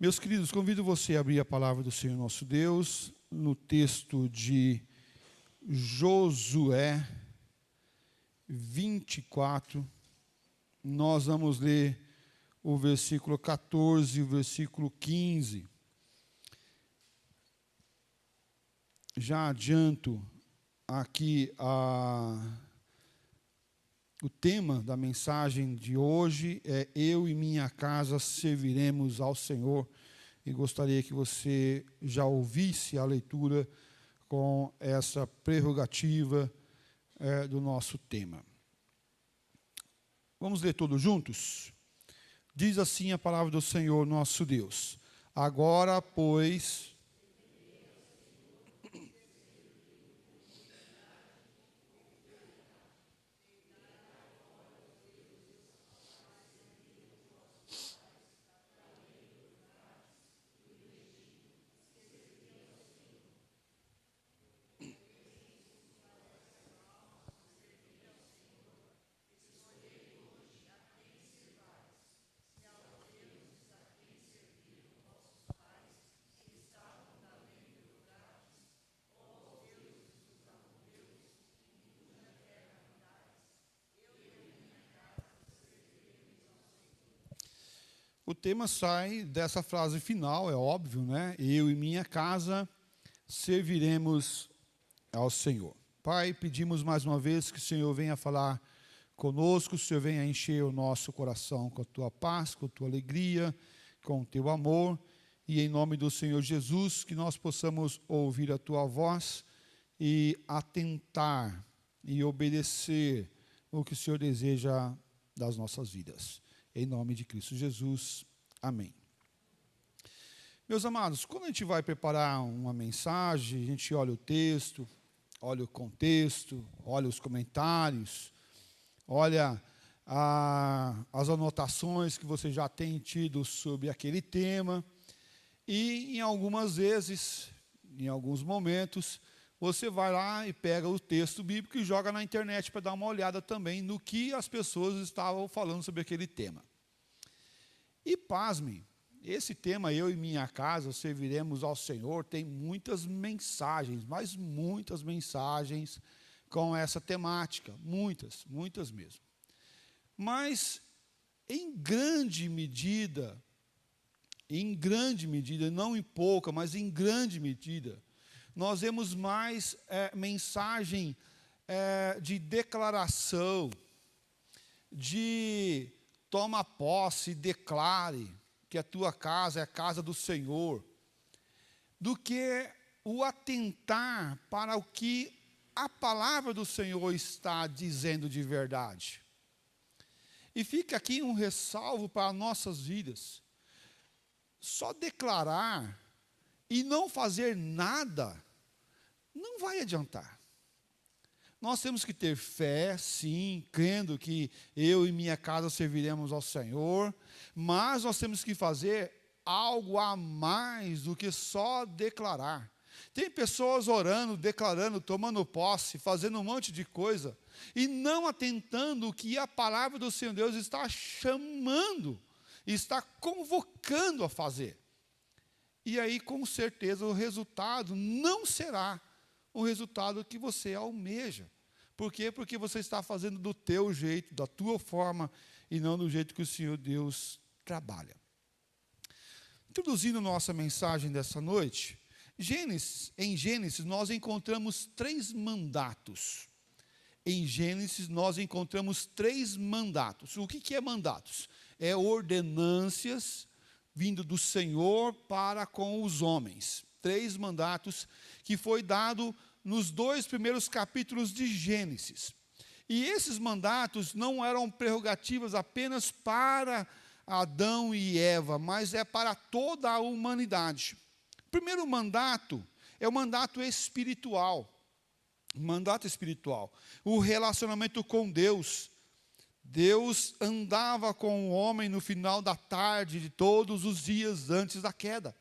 Meus queridos, convido você a abrir a palavra do Senhor nosso Deus no texto de Josué 24. Nós vamos ler o versículo 14 e o versículo 15. Já adianto aqui o tema da mensagem de hoje é Eu e minha casa serviremos ao Senhor. E gostaria que você já ouvisse a leitura com essa prerrogativa do nosso tema. Vamos ler todos juntos? Diz assim a palavra do Senhor nosso Deus. Agora, pois... O tema sai dessa frase final, é óbvio, né? Eu e minha casa serviremos ao Senhor. Pai, pedimos mais uma vez que o Senhor venha falar conosco, o Senhor venha encher o nosso coração com a tua paz, com a tua alegria, com o teu amor, e em nome do Senhor Jesus, que nós possamos ouvir a tua voz e atentar e obedecer o que o Senhor deseja das nossas vidas. Em nome de Cristo Jesus. Amém. Meus amados, quando a gente vai preparar uma mensagem, a gente olha o texto, olha o contexto, olha os comentários, olha as anotações que você já tem tido sobre aquele tema, e em algumas vezes, em alguns momentos, você vai lá e pega o texto bíblico e joga na internet para dar uma olhada também no que as pessoas estavam falando sobre aquele tema. E pasmem, esse tema, Eu e Minha Casa Serviremos ao Senhor, tem muitas mensagens, mas muitas mensagens com essa temática, muitas mesmo. Mas, em grande medida, não em pouca, mas em grande medida, nós vemos mais mensagem de declaração, de toma posse, declare que a tua casa é a casa do Senhor, do que o atentar para o que a palavra do Senhor está dizendo de verdade. E fica aqui um ressalvo para nossas vidas. Só declarar e não fazer nada não vai adiantar. Nós temos que ter fé, sim, crendo que eu e minha casa serviremos ao Senhor, mas nós temos que fazer algo a mais do que só declarar. Tem pessoas orando, declarando, tomando posse, fazendo um monte de coisa, e não atentando o que a palavra do Senhor Deus está chamando, está convocando a fazer. E aí, com certeza, o resultado não será o resultado que você almeja. Por quê? Porque você está fazendo do teu jeito, da tua forma, e não do jeito que o Senhor Deus trabalha. Introduzindo nossa mensagem dessa noite, em Gênesis nós encontramos 3 mandatos. Em Gênesis nós encontramos 3 mandatos. O que é mandatos? É ordenâncias vindo do Senhor para com os homens. 3 mandatos que foi dado nos 2 primeiros capítulos de Gênesis. E esses mandatos não eram prerrogativas apenas para Adão e Eva, mas é para toda a humanidade. O primeiro mandato é o mandato espiritual. Mandato espiritual. O relacionamento com Deus. Deus andava com o homem no final da tarde de todos os dias antes da queda.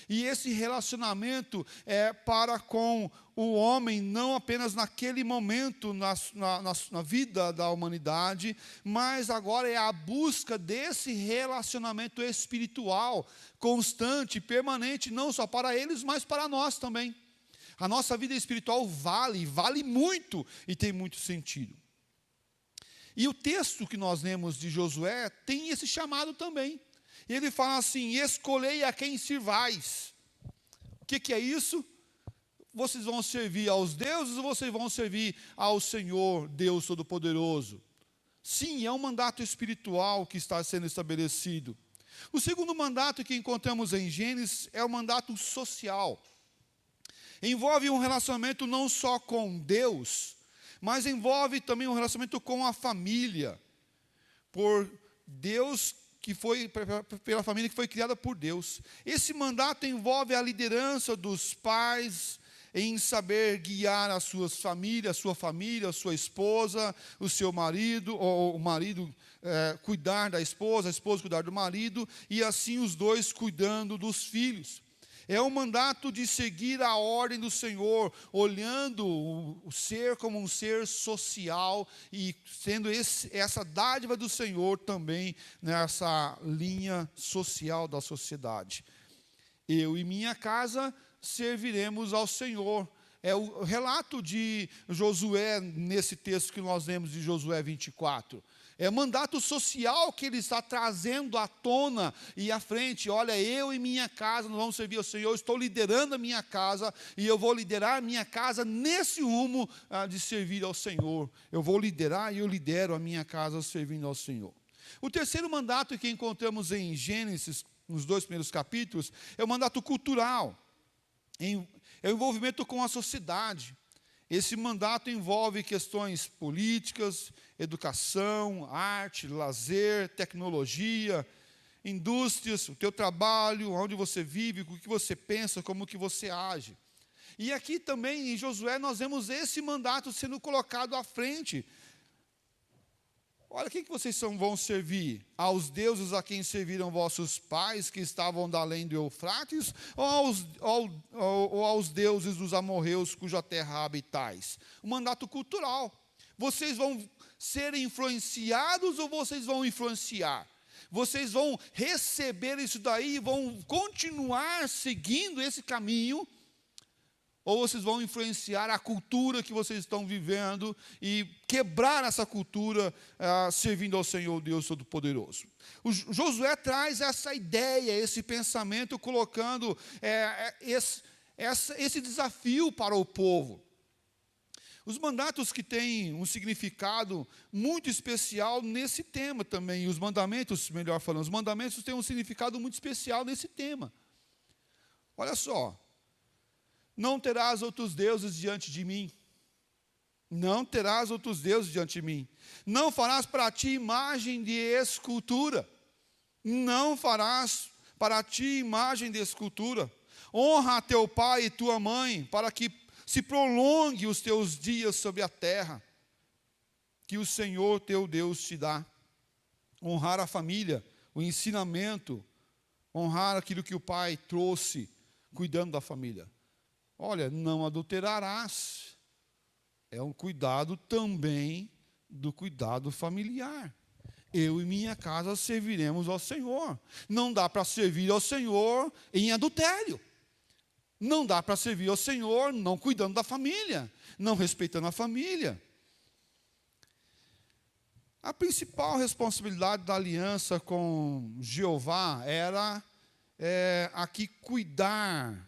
E esse relacionamento é para com o homem, não apenas naquele momento na vida da humanidade, mas agora é a busca desse relacionamento espiritual, constante, permanente, não só para eles, mas para nós também. A nossa vida espiritual vale muito e tem muito sentido. E o texto que nós lemos de Josué tem esse chamado também. Ele fala assim: escolhei a quem sirvais. O que é isso? Vocês vão servir aos deuses ou vocês vão servir ao Senhor, Deus Todo-Poderoso? Sim, é um mandato espiritual que está sendo estabelecido. O segundo mandato que encontramos em Gênesis é o mandato social. Envolve um relacionamento não só com Deus, mas envolve também um relacionamento com a família. Por Deus, pela família que foi criada por Deus. Esse mandato envolve a liderança dos pais em saber guiar as suas famílias, a sua esposa, o seu marido, ou o marido cuidar da esposa, a esposa cuidar do marido, e assim os dois cuidando dos filhos. É um mandato de seguir a ordem do Senhor, olhando o ser como um ser social e sendo essa dádiva do Senhor também nessa linha social da sociedade. Eu e minha casa serviremos ao Senhor. É o relato de Josué, nesse texto que nós lemos de Josué 24. É o mandato social que ele está trazendo à tona e à frente. Olha, eu e minha casa, nós vamos servir ao Senhor. Eu estou liderando a minha casa e eu vou liderar a minha casa nesse rumo de servir ao Senhor. Eu vou liderar e eu lidero a minha casa servindo ao Senhor. O terceiro mandato que encontramos em Gênesis, nos 2 primeiros capítulos, é o mandato cultural. É o envolvimento com a sociedade. Esse mandato envolve questões políticas, educação, arte, lazer, tecnologia, indústrias, o teu trabalho, onde você vive, o que você pensa, como que você age. E aqui também em Josué nós vemos esse mandato sendo colocado à frente. Olha, quem que vocês vão servir? Aos deuses a quem serviram vossos pais, que estavam da além do Eufrates, ou aos deuses dos amorreus, cuja terra habitais? O mandato cultural. Vocês vão ser influenciados ou vocês vão influenciar? Vocês vão receber isso daí e vão continuar seguindo esse caminho? Ou vocês vão influenciar a cultura que vocês estão vivendo e quebrar essa cultura servindo ao Senhor Deus Todo-Poderoso? O Josué traz essa ideia, esse pensamento, colocando esse desafio para o povo. Os mandatos que têm um significado muito especial nesse tema também, os mandamentos, melhor falando, os mandamentos têm um significado muito especial nesse tema. Olha só. Não terás outros deuses diante de mim. Não terás outros deuses diante de mim. Não farás para ti imagem de escultura. Não farás para ti imagem de escultura. Honra a teu pai e tua mãe, para que se prolongue os teus dias sobre a terra, que o Senhor teu Deus te dá. Honrar a família, o ensinamento, honrar aquilo que o pai trouxe, cuidando da família. Olha, não adulterarás. É um cuidado também do cuidado familiar. Eu e minha casa serviremos ao Senhor. Não dá para servir ao Senhor em adultério. Não dá para servir ao Senhor não cuidando da família, não respeitando a família. A principal responsabilidade da aliança com Jeová era aqui cuidar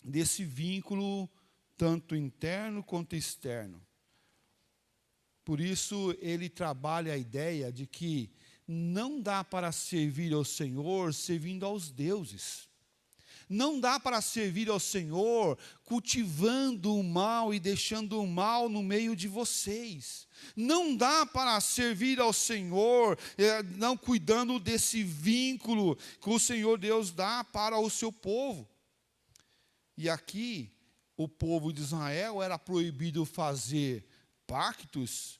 desse vínculo, tanto interno quanto externo. Por isso, ele trabalha a ideia de que não dá para servir ao Senhor servindo aos deuses. Não dá para servir ao Senhor cultivando o mal e deixando o mal no meio de vocês. Não dá para servir ao Senhor não cuidando desse vínculo que o Senhor Deus dá para o seu povo. E aqui, o povo de Israel era proibido fazer pactos,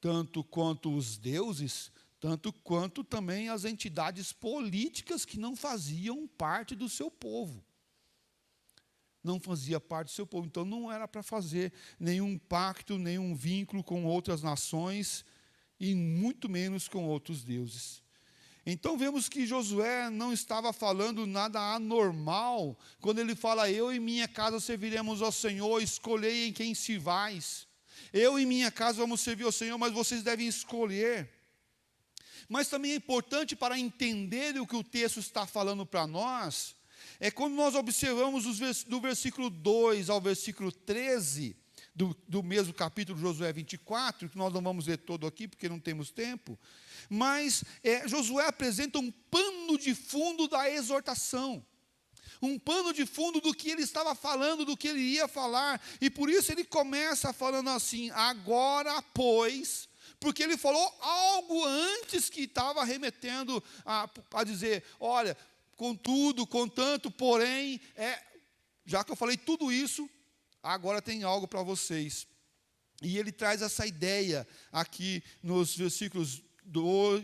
tanto quanto os deuses, tanto quanto também as entidades políticas que não faziam parte do seu povo. Não fazia parte do seu povo, então não era para fazer nenhum pacto, nenhum vínculo com outras nações, e muito menos com outros deuses. Então vemos que Josué não estava falando nada anormal, quando ele fala, eu e minha casa serviremos ao Senhor, escolhei em quem sirvais. Eu e minha casa vamos servir ao Senhor, mas vocês devem escolher. Mas também é importante para entender o que o texto está falando para nós, é quando nós observamos do versículo 2 ao versículo 13, do mesmo capítulo de Josué 24, que nós não vamos ler todo aqui, porque não temos tempo, mas Josué apresenta um pano de fundo da exortação, um pano de fundo do que ele estava falando, do que ele ia falar, e por isso ele começa falando assim, agora, pois, porque ele falou algo antes que estava remetendo a dizer, olha, contudo, contanto, porém, já que eu falei tudo isso, agora tem algo para vocês. E ele traz essa ideia aqui nos versículos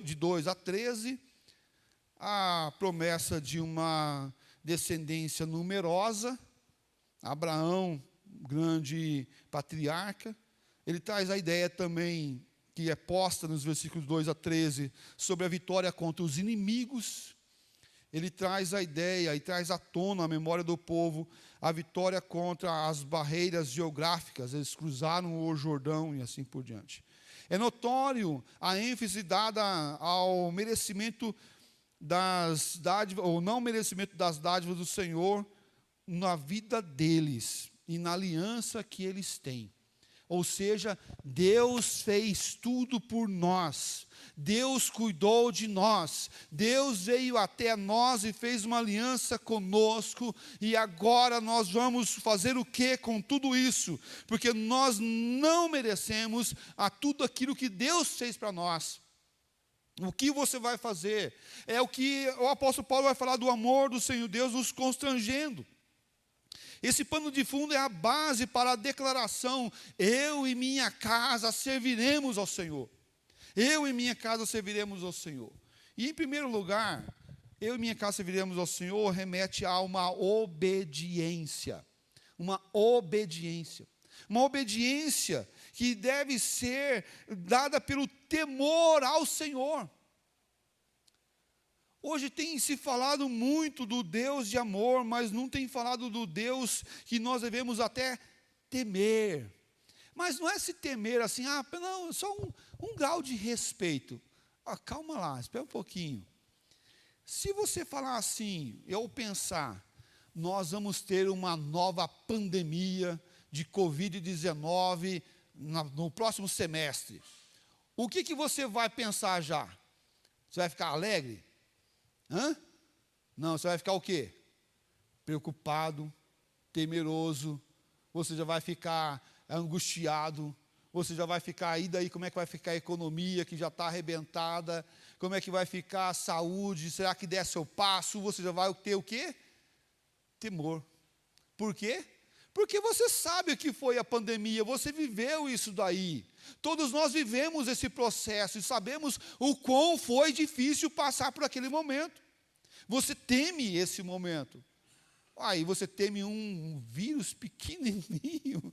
de 2 a 13, a promessa de uma descendência numerosa, Abraão, grande patriarca. Ele traz a ideia também, que é posta nos versículos 2 a 13, sobre a vitória contra os inimigos. Ele traz a ideia e traz à tona a memória do povo, a vitória contra as barreiras geográficas, eles cruzaram o Jordão e assim por diante. É notório a ênfase dada ao merecimento das dádivas, ou não merecimento das dádivas do Senhor na vida deles e na aliança que eles têm. Ou seja, Deus fez tudo por nós, Deus cuidou de nós, Deus veio até nós e fez uma aliança conosco, e agora nós vamos fazer o que com tudo isso? Porque nós não merecemos a tudo aquilo que Deus fez para nós. O que você vai fazer? É o que o apóstolo Paulo vai falar do amor do Senhor Deus nos constrangendo. Esse pano de fundo é a base para a declaração, eu e minha casa serviremos ao Senhor. Eu e minha casa serviremos ao Senhor. E em primeiro lugar, eu e minha casa serviremos ao Senhor, remete a uma obediência. Uma obediência. Uma obediência que deve ser dada pelo temor ao Senhor. Hoje tem se falado muito do Deus de amor, mas não tem falado do Deus que nós devemos até temer. Mas não é se temer assim, não, só um grau de respeito. Calma lá, espera um pouquinho. Se você falar assim, eu pensar, nós vamos ter uma nova pandemia de Covid-19 no próximo semestre, o que você vai pensar já? Você vai ficar alegre? Não, você vai ficar o quê? Preocupado, temeroso, você já vai ficar angustiado, você já vai ficar, e daí como é que vai ficar a economia que já está arrebentada, como é que vai ficar a saúde, será que desce o passo, você já vai ter o quê? Temor. Por quê? Porque você sabe o que foi a pandemia, você viveu isso daí. Todos nós vivemos esse processo e sabemos o quão foi difícil passar por aquele momento. Você teme esse momento. Aí você teme um vírus pequenininho.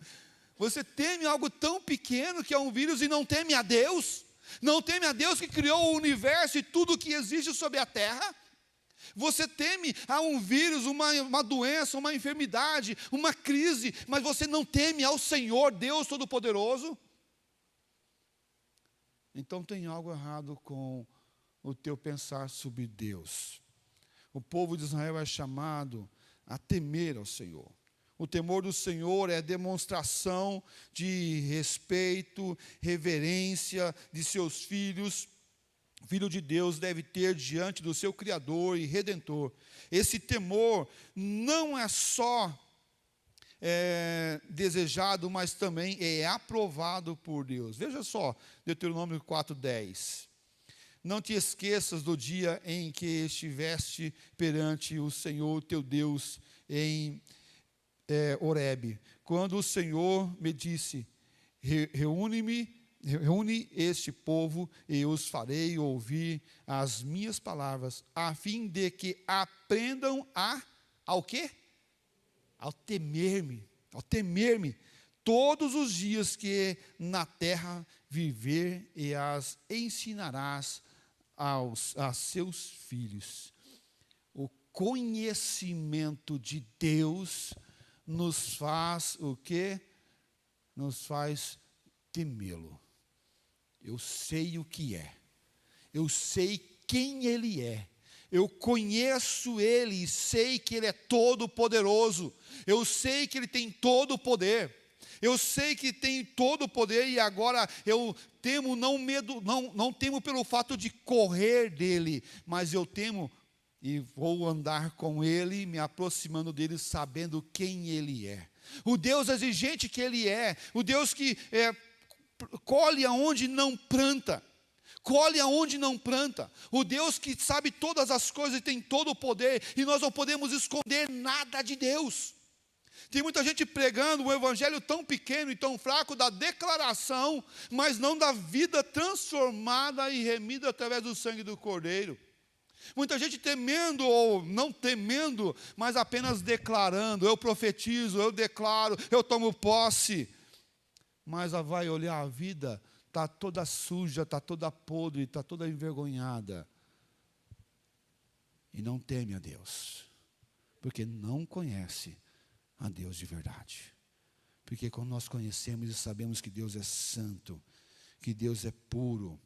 Você teme algo tão pequeno que é um vírus e não teme a Deus? Não teme a Deus que criou o universo e tudo que existe sobre a terra? Você teme a um vírus, uma doença, uma enfermidade, uma crise, mas você não teme ao Senhor, Deus Todo-Poderoso? Então tem algo errado com o teu pensar sobre Deus. O povo de Israel é chamado a temer ao Senhor. O temor do Senhor é demonstração de respeito, reverência de seus filhos. O Filho de Deus deve ter diante do seu Criador e Redentor. Esse temor não é só desejado, mas também é aprovado por Deus. Veja só, Deuteronômio 4:10. Não te esqueças do dia em que estiveste perante o Senhor teu Deus em Horebe, quando o Senhor me disse, reúne-me reúne este povo e os farei ouvir as minhas palavras, a fim de que aprendam ao quê? Ao temer-me todos os dias que na terra viver, e as ensinarás a seus filhos. O conhecimento de Deus nos faz o quê? Nos faz temê-lo. Eu sei o que é. Eu sei quem Ele é. Eu conheço Ele e sei que Ele é todo poderoso. Eu sei que Ele tem todo o poder. Eu sei que tem todo o poder, e agora eu temo, não temo pelo fato de correr dele, mas eu temo e vou andar com Ele, me aproximando dele, sabendo quem Ele é. O Deus exigente que Ele é, o Deus que colhe aonde não planta. Colhe aonde não planta. O Deus que sabe todas as coisas e tem todo o poder, e nós não podemos esconder nada de Deus. Tem muita gente pregando um evangelho tão pequeno e tão fraco da declaração, mas não da vida transformada e remida através do sangue do Cordeiro. Muita gente temendo ou não temendo, mas apenas declarando: eu profetizo, eu declaro, eu tomo posse. Mas vai olhar a vida, está toda suja, está toda podre, está toda envergonhada. E não teme a Deus, porque não conhece a Deus de verdade. Porque quando nós conhecemos e sabemos que Deus é santo, que Deus é puro,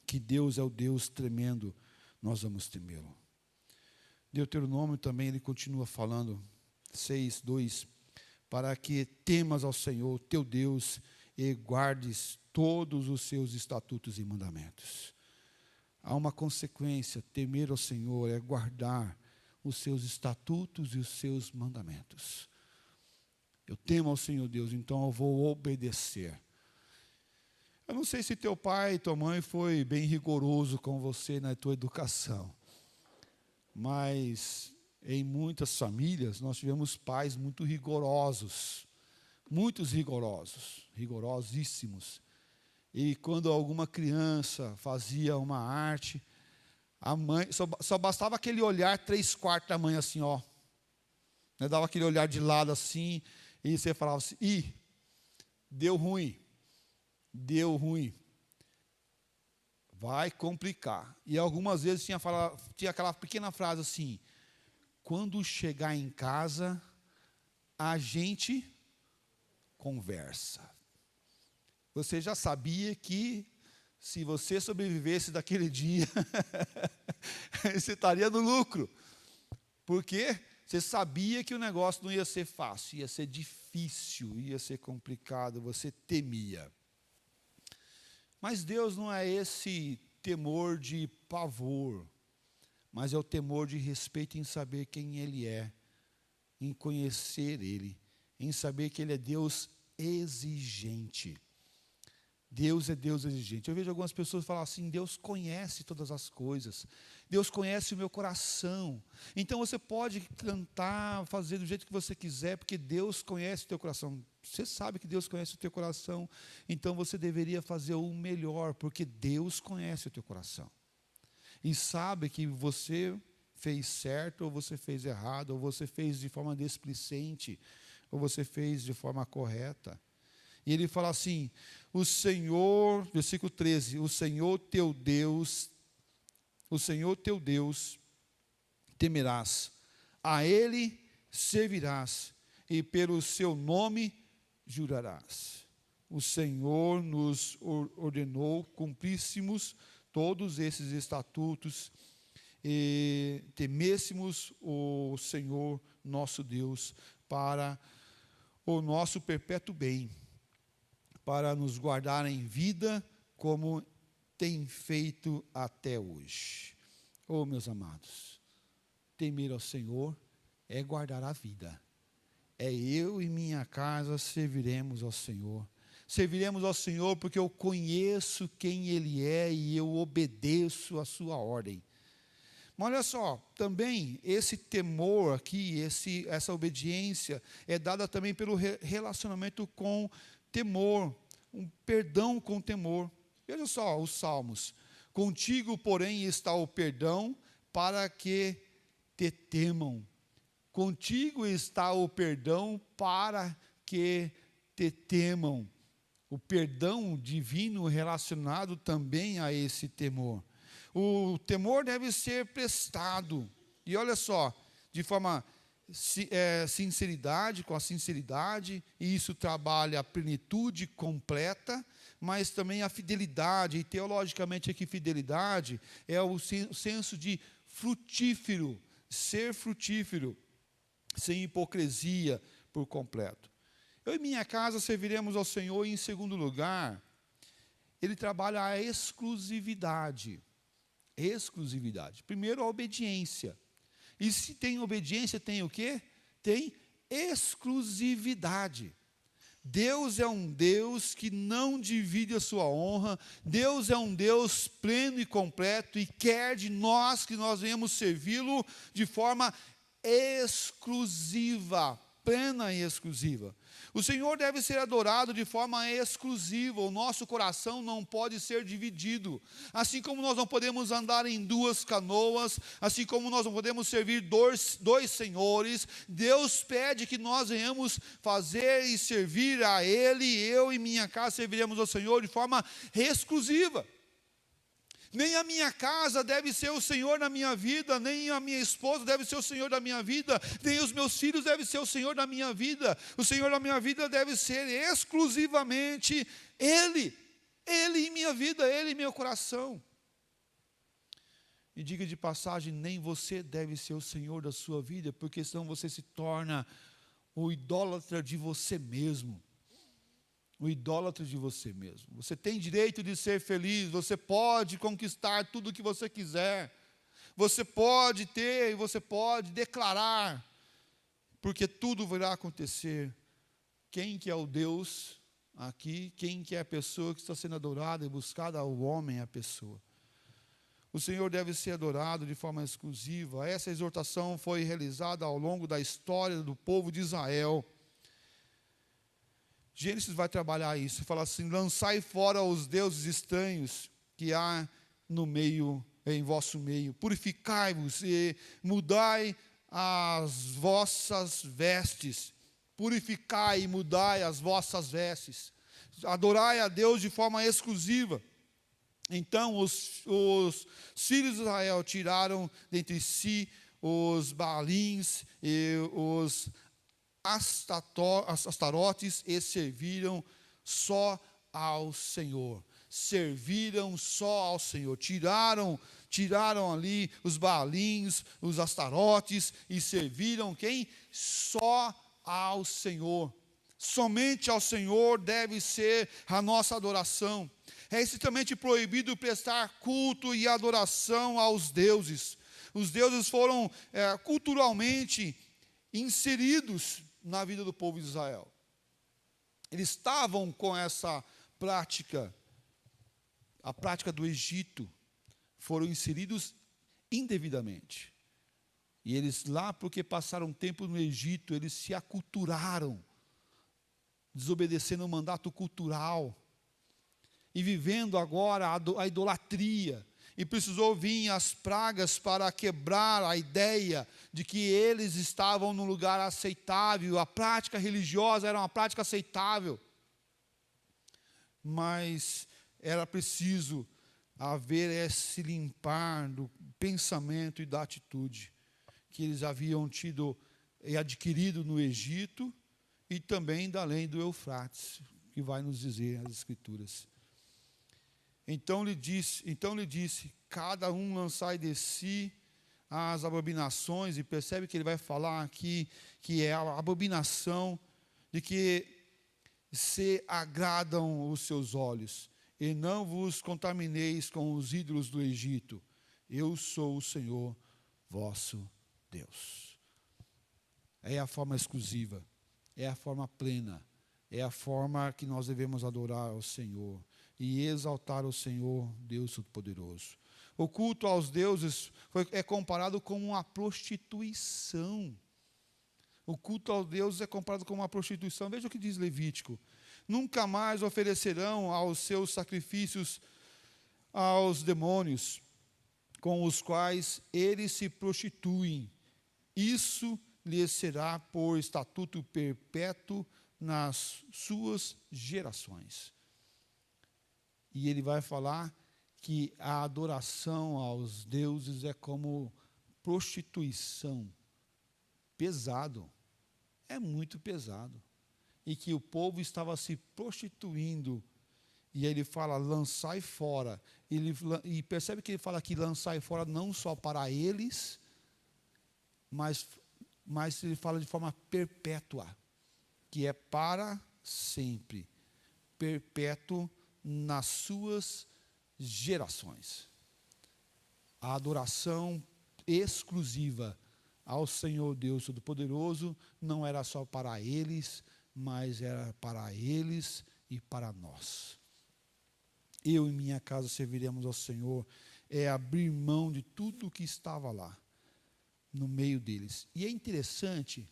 que Deus é o Deus tremendo, nós vamos temê-lo. Deuteronômio também, ele continua falando, 6:2, para que temas ao Senhor, teu Deus, e guardes todos os seus estatutos e mandamentos. Há uma consequência, temer ao Senhor é guardar os seus estatutos e os seus mandamentos. Eu temo ao Senhor Deus, então eu vou obedecer. Eu não sei se teu pai e tua mãe foi bem rigoroso com você na tua educação, mas em muitas famílias nós tivemos pais muito rigorosos, rigorosíssimos. E quando alguma criança fazia uma arte, a mãe, só bastava aquele olhar 3/4 da mãe assim, ó. Né, dava aquele olhar de lado assim, e você falava assim: ih, deu ruim. Vai complicar. E algumas vezes tinha aquela pequena frase assim: quando chegar em casa, a gente conversa. Você já sabia que se você sobrevivesse daquele dia, você estaria no lucro. Porque você sabia que o negócio não ia ser fácil, ia ser difícil, ia ser complicado, você temia. Mas Deus não é esse temor de pavor, mas é o temor de respeito em saber quem Ele é, em conhecer Ele, em saber que Ele é Deus exigente. Deus é Deus exigente. Eu vejo algumas pessoas falar assim: Deus conhece todas as coisas, Deus conhece o meu coração. Então você pode cantar, fazer do jeito que você quiser, porque Deus conhece o teu coração. Você sabe que Deus conhece o teu coração, então você deveria fazer o melhor, porque Deus conhece o teu coração. E sabe que você fez certo, ou você fez errado, ou você fez de forma displicente, ou você fez de forma correta. E ele fala assim: o Senhor, versículo 13, o Senhor teu Deus temerás, a Ele servirás, e pelo seu nome jurarás. O Senhor nos ordenou cumpríssemos todos esses estatutos, e temêssemos o Senhor nosso Deus para o nosso perpétuo bem, para nos guardar em vida, como tem feito até hoje. Oh, meus amados, temer ao Senhor é guardar a vida. É eu e minha casa serviremos ao Senhor. Serviremos ao Senhor porque eu conheço quem Ele é e eu obedeço a sua ordem. Mas olha só, também esse temor aqui, essa obediência é dada também pelo relacionamento com temor, um perdão com temor. Veja só os Salmos. Contigo, porém, está o perdão para que te temam. Contigo está o perdão para que te temam. O perdão divino relacionado também a esse temor. O temor deve ser prestado. E olha só, de forma sinceridade, com a sinceridade, e isso trabalha a plenitude completa, mas também a fidelidade, e teologicamente aqui fidelidade é o senso de frutífero, ser frutífero, sem hipocrisia por completo. Eu e minha casa serviremos ao Senhor, e em segundo lugar, ele trabalha a exclusividade. Exclusividade. Primeiro, a obediência. E se tem obediência, tem o quê? Tem exclusividade. Deus é um Deus que não divide a sua honra. Deus é um Deus pleno e completo e quer de nós que nós venhamos servi-lo de forma exclusiva, plena e exclusiva. O Senhor deve ser adorado de forma exclusiva. O nosso coração não pode ser dividido. Assim como nós não podemos andar em duas canoas, assim como nós não podemos servir dois senhores, Deus pede que nós venhamos fazer e servir a Ele. Eu e minha casa serviremos ao Senhor de forma exclusiva. Nem a minha casa deve ser o Senhor da minha vida, nem a minha esposa deve ser o Senhor da minha vida, nem os meus filhos devem ser o Senhor da minha vida. O Senhor da minha vida deve ser exclusivamente Ele. Ele em minha vida, Ele em meu coração. E diga de passagem, nem você deve ser o Senhor da sua vida, porque senão você se torna o idólatra de você mesmo. O idólatra de você mesmo. Você tem direito de ser feliz, você pode conquistar tudo o que você quiser, você pode ter e você pode declarar, porque tudo virá acontecer. Quem que é o Deus aqui? Quem que é a pessoa que está sendo adorada e buscada? O homem é a pessoa. O Senhor deve ser adorado de forma exclusiva. Essa exortação foi realizada ao longo da história do povo de Israel. Gênesis vai trabalhar isso, fala assim: lançai fora os deuses estranhos que há no meio, em vosso meio, purificai-vos e mudai as vossas vestes, purificai e mudai as vossas vestes, adorai a Deus de forma exclusiva. Então os filhos de Israel tiraram dentre si os Baalins e os Astarotes e serviram só ao Senhor. Serviram só ao Senhor. Tiraram ali os Baalins, os Astarotes e serviram quem? Só ao Senhor. Somente ao Senhor deve ser a nossa adoração. É estritamente proibido prestar culto e adoração aos deuses. Os deuses foram culturalmente inseridos na vida do povo de Israel. Eles estavam com essa prática, a prática do Egito, foram inseridos indevidamente. E eles lá, porque passaram tempo no Egito, eles se aculturaram, desobedecendo o mandato cultural, e vivendo agora a idolatria. E precisou vir as pragas para quebrar a ideia de que eles estavam num lugar aceitável. A prática religiosa era uma prática aceitável. Mas era preciso haver esse limpar do pensamento e da atitude que eles haviam tido e adquirido no Egito e também da além do Eufrates, que vai nos dizer as Escrituras. Então lhe disse, cada um lançai de si as abominações, e percebe que ele vai falar aqui, que é a abominação de que se agradam os seus olhos, e não vos contamineis com os ídolos do Egito. Eu sou o Senhor vosso Deus. É a forma exclusiva, é a forma plena, é a forma que nós devemos adorar ao Senhor e exaltar o Senhor, Deus Todo-Poderoso. O culto aos deuses é comparado com uma prostituição. O culto aos deuses é comparado com uma prostituição. Veja o que diz Levítico. nunca mais oferecerão aos seus sacrifícios aos demônios, com os quais eles se prostituem. Isso lhes será por estatuto perpétuo nas suas gerações. E ele vai falar que a adoração aos deuses é como prostituição. Pesado. É muito pesado. E que o povo estava se prostituindo. E ele fala, lançai fora. E percebe que ele fala que lançai fora não só para eles, mas ele fala de forma perpétua, que é para sempre. Perpétuo nas suas gerações. A adoração exclusiva ao Senhor Deus Todo-Poderoso não era só para eles, mas era para eles e para nós. Eu e minha casa serviremos ao Senhor, é abrir mão de tudo o que estava lá, no meio deles. E é interessante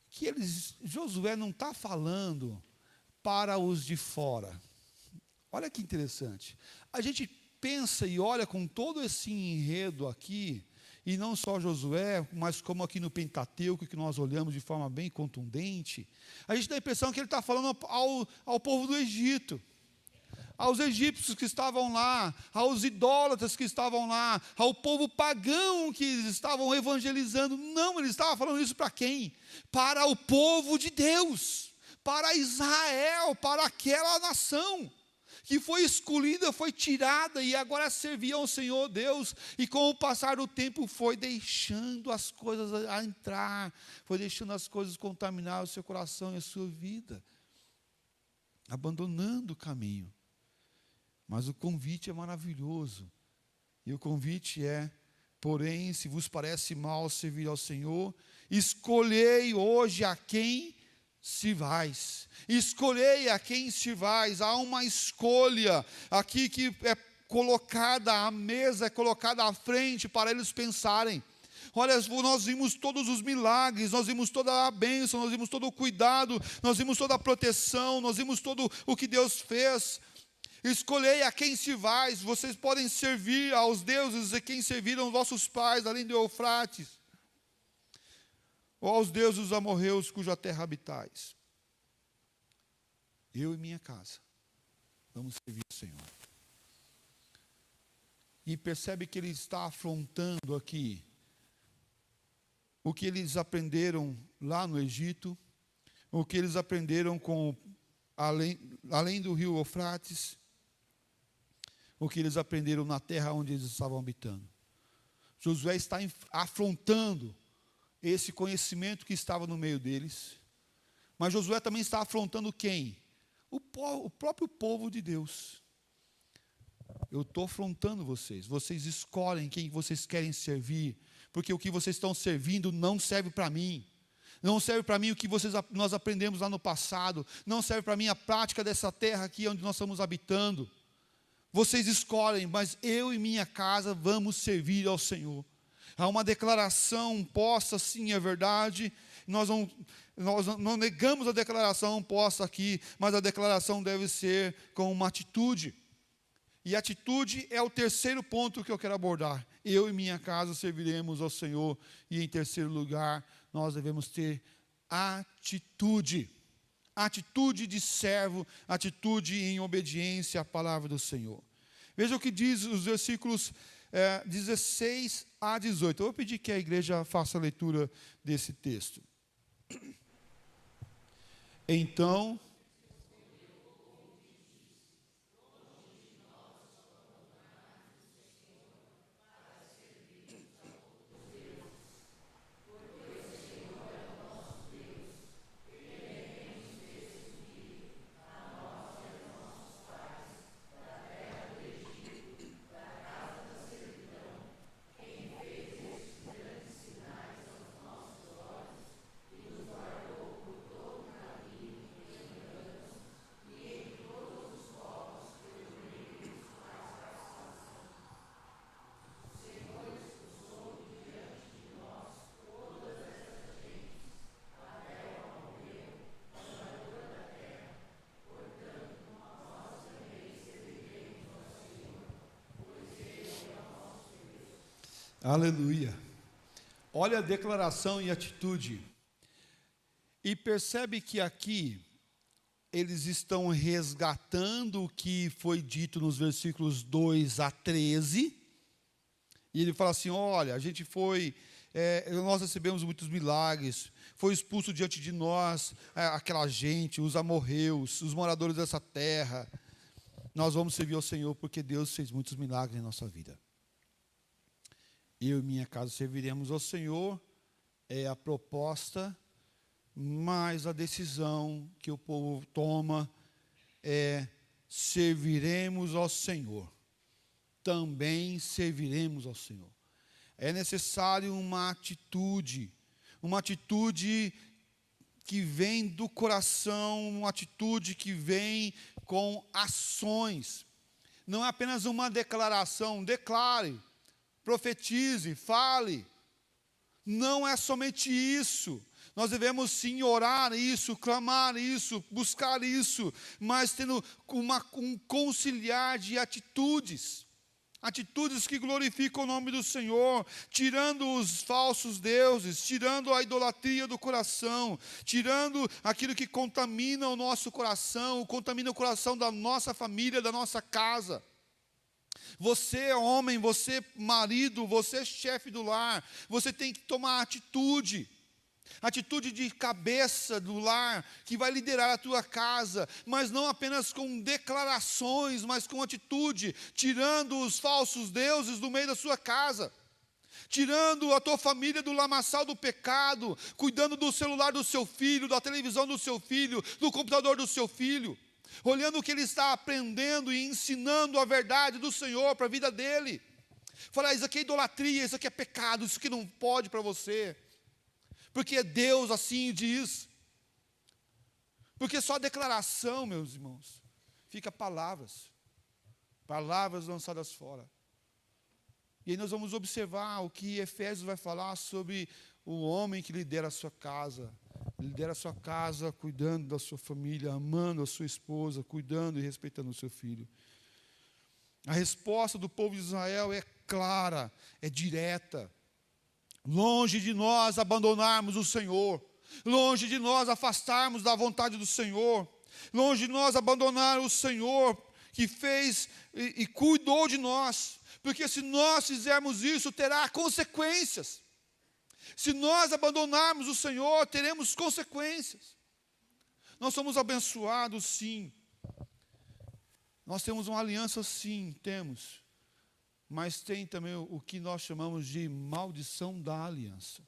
que Josué não está falando para os de fora. Olha que interessante. A gente pensa e olha com todo esse enredo aqui, e não só Josué, mas como aqui no Pentateuco, que nós olhamos de forma bem contundente, a gente dá a impressão que ele está falando ao povo do Egito, aos egípcios que estavam lá, aos idólatras que estavam lá, ao povo pagão que eles estavam evangelizando. Não, ele estava falando isso para quem? Para o povo de Deus, para Israel, para aquela nação que foi escolhida, foi tirada e agora servia ao Senhor Deus, e com o passar do tempo foi deixando as coisas a entrar, foi deixando as coisas contaminar o seu coração e a sua vida, abandonando o caminho. Mas o convite é maravilhoso, e o convite é, porém, se vos parece mal servir ao Senhor, escolhei hoje a quem sirvais. Escolhei a quem sirvais. Há uma escolha aqui que é colocada, a mesa é colocada à frente para eles pensarem. Olha, nós vimos todos os milagres, nós vimos toda a bênção, nós vimos todo o cuidado, nós vimos toda a proteção, nós vimos todo o que Deus fez. Escolhei a quem sirvais. Vocês podem servir aos deuses a quem serviram vossos pais, além do Eufrates, ou aos deuses dos amorreus cuja terra habitais. Eu e minha casa vamos servir o Senhor. E percebe que ele está afrontando aqui o que eles aprenderam lá no Egito, o que eles aprenderam além do rio Eufrates, o que eles aprenderam na terra onde eles estavam habitando. Josué está afrontando esse conhecimento que estava no meio deles, mas Josué também está afrontando quem? O próprio povo de Deus. Eu estou afrontando vocês. Vocês escolhem quem vocês querem servir, porque o que vocês estão servindo não serve para mim. Não serve para mim o que nós aprendemos lá no passado. Não serve para mim a prática dessa terra aqui onde nós estamos habitando. Vocês escolhem, mas eu e minha casa vamos servir ao Senhor. Há uma declaração posta, sim, é verdade. Nós não negamos a declaração posta aqui, mas a declaração deve ser com uma atitude. E atitude é o terceiro ponto que eu quero abordar. Eu e minha casa serviremos ao Senhor. E em terceiro lugar, nós devemos ter atitude. Atitude de servo, atitude em obediência à palavra do Senhor. Veja o que diz os versículos 16 a 18. Eu vou pedir que a igreja faça a leitura desse texto. Então, Aleluia. Olha a declaração e atitude. E percebe que aqui eles estão resgatando o que foi dito nos versículos 2 a 13. E ele fala assim: olha, a gente foi, nós recebemos muitos milagres, foi expulso diante de nós aquela gente, os amorreus, os moradores dessa terra. Nós vamos servir ao Senhor porque Deus fez muitos milagres em nossa vida. Eu e minha casa serviremos ao Senhor, é a proposta, mas a decisão que o povo toma é: serviremos ao Senhor. Também serviremos ao Senhor. É necessário uma atitude que vem do coração, uma atitude que vem com ações. Não é apenas uma declaração, declare, profetize, fale. Não é somente isso. Nós devemos sim orar isso, clamar isso, buscar isso, mas tendo um conciliar de atitudes. Atitudes que glorificam o nome do Senhor, tirando os falsos deuses, tirando a idolatria do coração, tirando aquilo que contamina o nosso coração, contamina o coração da nossa família, da nossa casa. Você, homem, você, marido, você, chefe do lar, você tem que tomar atitude de cabeça do lar, que vai liderar a tua casa, mas não apenas com declarações, mas com atitude, tirando os falsos deuses do meio da sua casa, tirando a tua família do lamaçal do pecado, cuidando do celular do seu filho, da televisão do seu filho, do computador do seu filho, olhando o que ele está aprendendo e ensinando a verdade do Senhor para a vida dele. Falar: isso aqui é idolatria, isso aqui é pecado, isso aqui não pode para você. Porque Deus assim diz. Porque só declaração, meus irmãos, fica palavras lançadas fora. E aí nós vamos observar o que Efésios vai falar sobre o homem que lidera a sua casa. Lidera a sua casa cuidando da sua família, amando a sua esposa, cuidando e respeitando o seu filho. A resposta do povo de Israel é clara, é direta. Longe de nós abandonarmos o Senhor, longe de nós afastarmos da vontade do Senhor, longe de nós abandonar o Senhor que fez e cuidou de nós, porque se nós fizermos isso, terá consequências. Se nós abandonarmos o Senhor, teremos consequências. Nós somos abençoados, sim. Nós temos uma aliança, sim, temos. Mas tem também o que nós chamamos de maldição da aliança.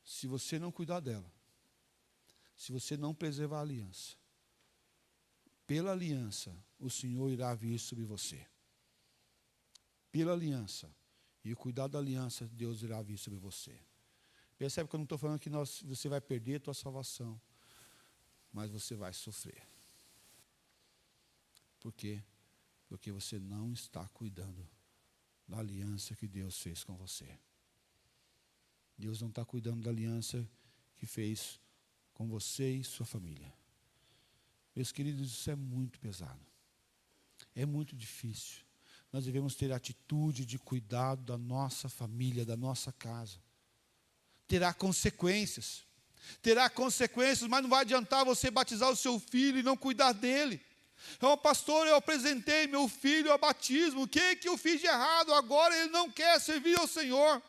Se você não cuidar dela, se você não preservar a aliança, pela aliança, o Senhor irá vir sobre você. Pela aliança, e o cuidado da aliança, Deus irá vir sobre você. Percebe que eu não estou falando que você vai perder a tua salvação, mas você vai sofrer. Por quê? Porque você não está cuidando da aliança que Deus fez com você. Deus não está cuidando da aliança que fez com você e sua família. Meus queridos, isso é muito pesado. É muito difícil. Nós devemos ter atitude de cuidado da nossa família, da nossa casa. Terá consequências. Terá consequências, mas não vai adiantar você batizar o seu filho e não cuidar dele. Pastor, eu apresentei meu filho ao batismo, o que eu fiz de errado? Agora ele não quer servir ao Senhor.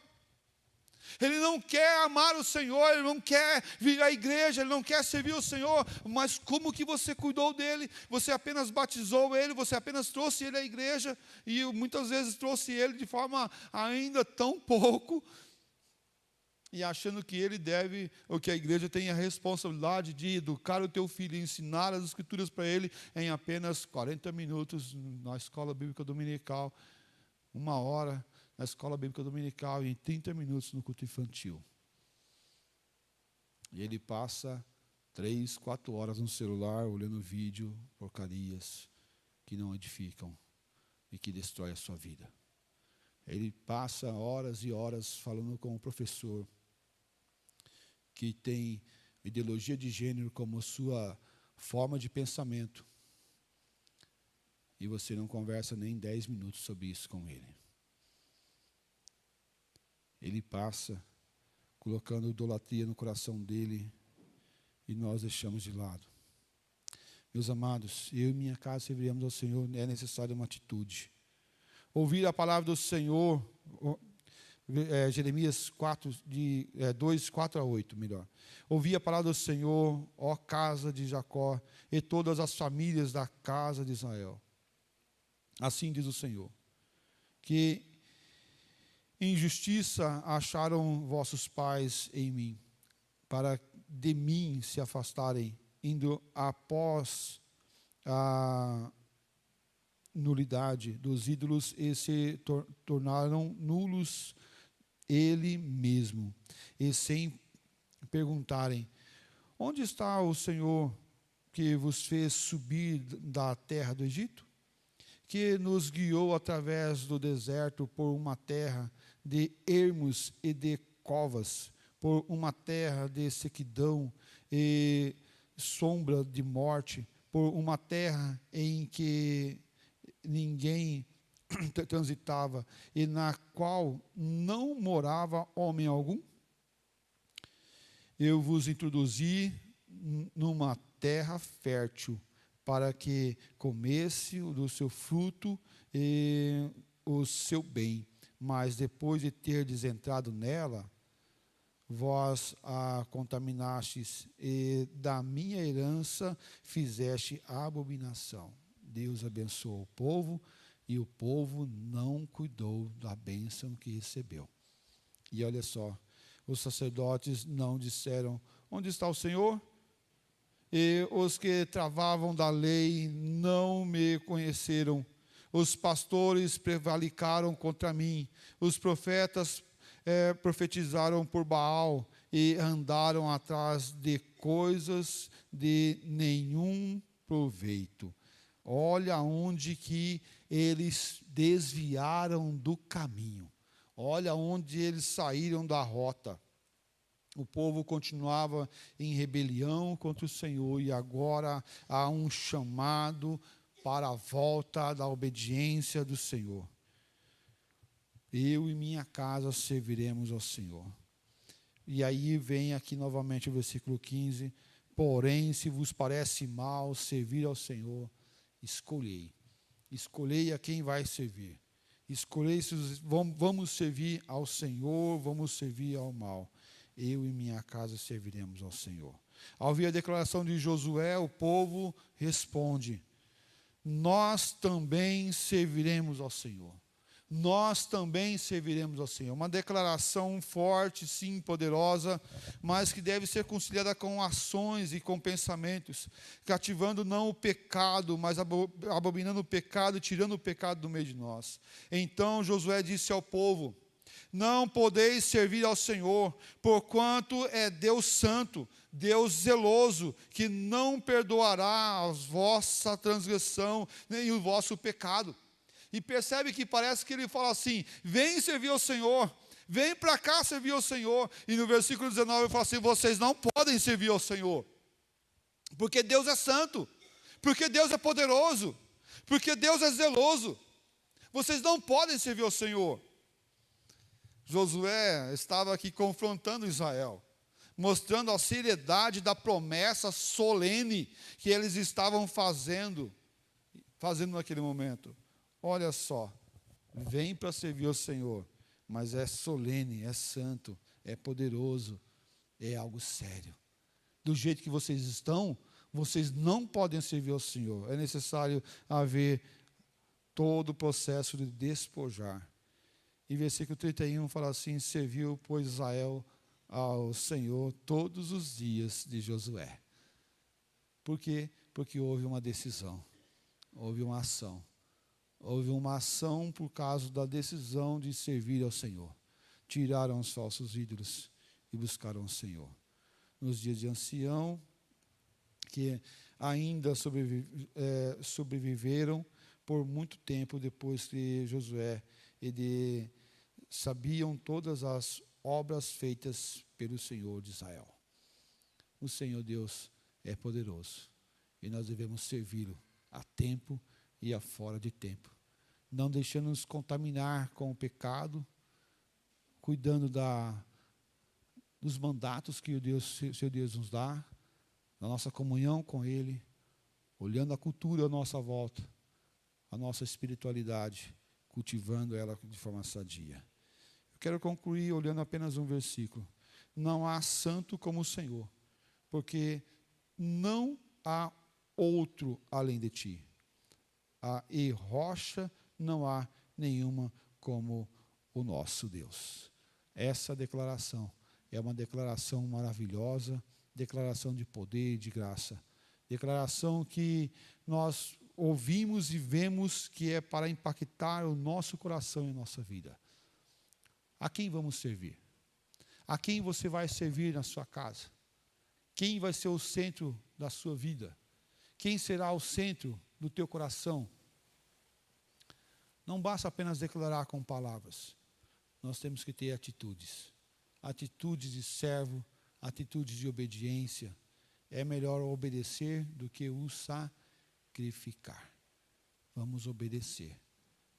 Ele não quer amar o Senhor, ele não quer vir à igreja, ele não quer servir o Senhor. Mas como que você cuidou dele? Você apenas batizou ele, você apenas trouxe ele à igreja, e muitas vezes trouxe ele de forma ainda tão pouco, e achando que ele deve, ou que a igreja tem a responsabilidade de educar o teu filho e ensinar as escrituras para ele em apenas 40 minutos na escola bíblica dominical, 1 hora na escola bíblica dominical e em 30 minutos no culto infantil. E ele passa 3, 4 horas no celular olhando vídeo, porcarias que não edificam e que destroem a sua vida. Ele passa horas e horas falando com o professor que tem ideologia de gênero como sua forma de pensamento. e você não conversa nem 10 minutos sobre isso com ele. Ele passa colocando idolatria no coração dele e nós deixamos de lado. Meus amados, eu e minha casa serviremos ao Senhor, é necessária uma atitude. Ouvir a palavra do Senhor, Jeremias 2, 4 a 8, melhor. Ouvi a palavra do Senhor, ó casa de Jacó, e todas as famílias da casa de Israel. Assim diz o Senhor, que injustiça acharam vossos pais em mim, para de mim se afastarem, indo após a nulidade dos ídolos e se tornaram nulos ele mesmo, e sem perguntarem, onde está o Senhor que vos fez subir da terra do Egito? Que nos guiou através do deserto por uma terra de ermos e de covas, por uma terra de sequidão e sombra de morte, por uma terra em que ninguém transitava e na qual não morava homem algum? Eu vos introduzi numa terra fértil, para que comesse do seu fruto e o seu bem. Mas depois de terdes entrado nela, vós a contaminastes e da minha herança fizeste abominação. Deus abençoou o povo e o povo não cuidou da bênção que recebeu. E olha só, os sacerdotes não disseram, onde está o Senhor? E os que travavam da lei não me conheceram. Os pastores prevaricaram contra mim. Os profetas profetizaram por Baal e andaram atrás de coisas de nenhum proveito. Olha onde que eles desviaram do caminho. Olha onde eles saíram da rota. O povo continuava em rebelião contra o Senhor e agora há um chamado para a volta da obediência do Senhor. Eu e minha casa serviremos ao Senhor. E aí vem aqui novamente o versículo 15. Porém, se vos parece mal servir ao Senhor, escolhei. Escolhei a quem vai servir. Escolhei se vamos servir ao Senhor, vamos servir ao mal. Eu e minha casa serviremos ao Senhor. Ao ouvir a declaração de Josué, o povo responde, nós também serviremos ao Senhor. Nós também serviremos ao Senhor. Uma declaração forte, sim, poderosa, mas que deve ser conciliada com ações e com pensamentos, cativando não o pecado, mas abominando o pecado, tirando o pecado do meio de nós. Então Josué disse ao povo, não podeis servir ao Senhor, porquanto é Deus santo, Deus zeloso, que não perdoará a vossa transgressão, nem o vosso pecado. E percebe que parece que ele fala assim, vem servir ao Senhor, vem para cá servir ao Senhor. E no versículo 19 ele fala assim, vocês não podem servir ao Senhor, porque Deus é santo, porque Deus é poderoso, porque Deus é zeloso. Vocês não podem servir ao Senhor. Josué estava aqui confrontando Israel, mostrando a seriedade da promessa solene que eles estavam fazendo naquele momento. Olha só, vem para servir ao Senhor, mas é solene, é santo, é poderoso, é algo sério. Do jeito que vocês estão, vocês não podem servir ao Senhor. É necessário haver todo o processo de despojar. E versículo 31 fala assim, serviu, pois, Israel ao Senhor todos os dias de Josué. Por quê? Porque houve uma decisão, houve uma ação. Houve uma ação por causa da decisão de servir ao Senhor. Tiraram os falsos ídolos e buscaram o Senhor. Nos dias de ancião, que ainda sobreviveram por muito tempo depois que Josué sabiam todas as obras feitas pelo Senhor de Israel. O Senhor Deus é poderoso e nós devemos servi-lo a tempo e a fora de tempo. Não deixando-nos contaminar com o pecado, cuidando dos mandatos que o seu Deus nos dá, da nossa comunhão com Ele, olhando a cultura à nossa volta, a nossa espiritualidade, cultivando ela de forma sadia. Eu quero concluir olhando apenas um versículo. Não há santo como o Senhor, porque não há outro além de ti. E rocha não há nenhuma como o nosso Deus. Essa declaração é uma declaração maravilhosa, declaração de poder e de graça. Declaração que nós ouvimos e vemos que é para impactar o nosso coração e a nossa vida. A quem vamos servir? A quem você vai servir na sua casa? Quem vai ser o centro da sua vida? Quem será o centro do teu coração? Não basta apenas declarar com palavras. Nós temos que ter atitudes. Atitudes de servo, atitudes de obediência. É melhor obedecer do que o sacrificar. Vamos obedecer.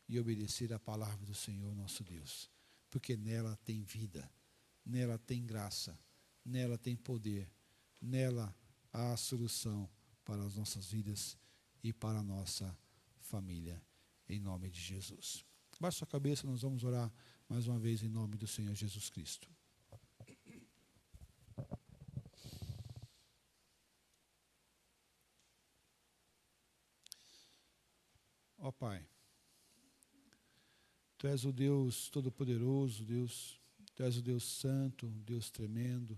E obedecer a palavra do Senhor nosso Deus. Porque nela tem vida, nela tem graça, nela tem poder, nela há a solução para as nossas vidas e para a nossa família, em nome de Jesus. Baixe sua cabeça, nós vamos orar mais uma vez em nome do Senhor Jesus Cristo. Ó Pai, Tu és o Deus Todo-Poderoso, Deus, Tu és o Deus Santo, Deus tremendo,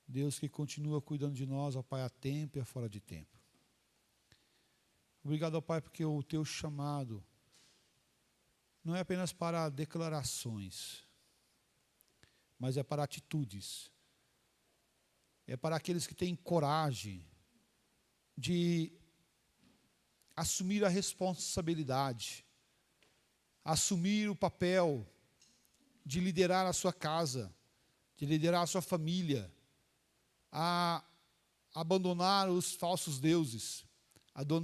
Deus que continua cuidando de nós, ó Pai, a tempo e a fora de tempo. Obrigado, ó Pai, porque o Teu chamado não é apenas para declarações, mas é para atitudes. É para aqueles que têm coragem de assumir a responsabilidade, assumir o papel de liderar a sua casa, de liderar a sua família, a abandonar os falsos deuses,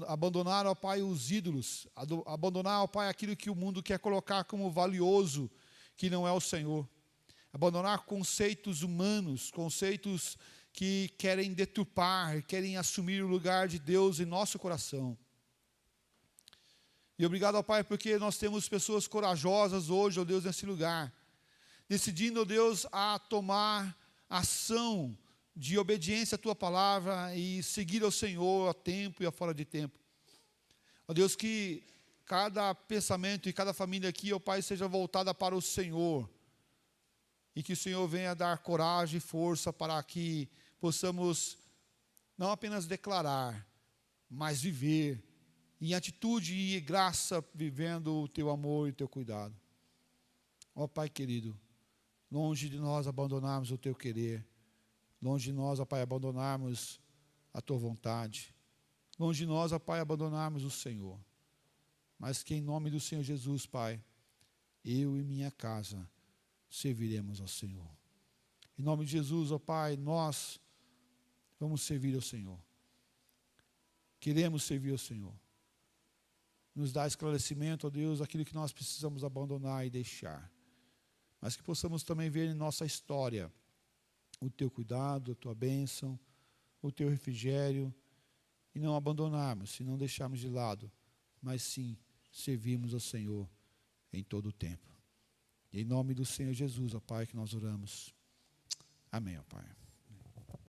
abandonar, ó Pai, os ídolos, abandonar, ó Pai, aquilo que o mundo quer colocar como valioso, que não é o Senhor. Abandonar conceitos humanos, conceitos que querem deturpar, querem assumir o lugar de Deus em nosso coração. E obrigado, ó Pai, porque nós temos pessoas corajosas hoje, ó Deus, nesse lugar, decidindo, ó Deus, a tomar ação de obediência à Tua palavra e seguir ao Senhor a tempo e a fora de tempo. Ó Deus, que cada pensamento e cada família aqui, ó Pai, seja voltada para o Senhor, e que o Senhor venha dar coragem e força para que possamos não apenas declarar, mas viver em atitude e graça, vivendo o Teu amor e o Teu cuidado. Ó Pai querido, longe de nós abandonarmos o Teu querer, longe de nós, ó Pai, abandonarmos a Tua vontade, longe de nós, ó Pai, abandonarmos o Senhor, mas que em nome do Senhor Jesus, Pai, eu e minha casa serviremos ao Senhor. Em nome de Jesus, ó Pai, nós vamos servir ao Senhor. Queremos servir ao Senhor. Nos dá esclarecimento, ó Deus, daquilo que nós precisamos abandonar e deixar. Mas que possamos também ver em nossa história o Teu cuidado, a Tua bênção, o Teu refrigério, e não abandonarmos, e não deixarmos de lado, mas sim servirmos ao Senhor em todo o tempo. Em nome do Senhor Jesus, ó Pai, que nós oramos. Amém, ó Pai.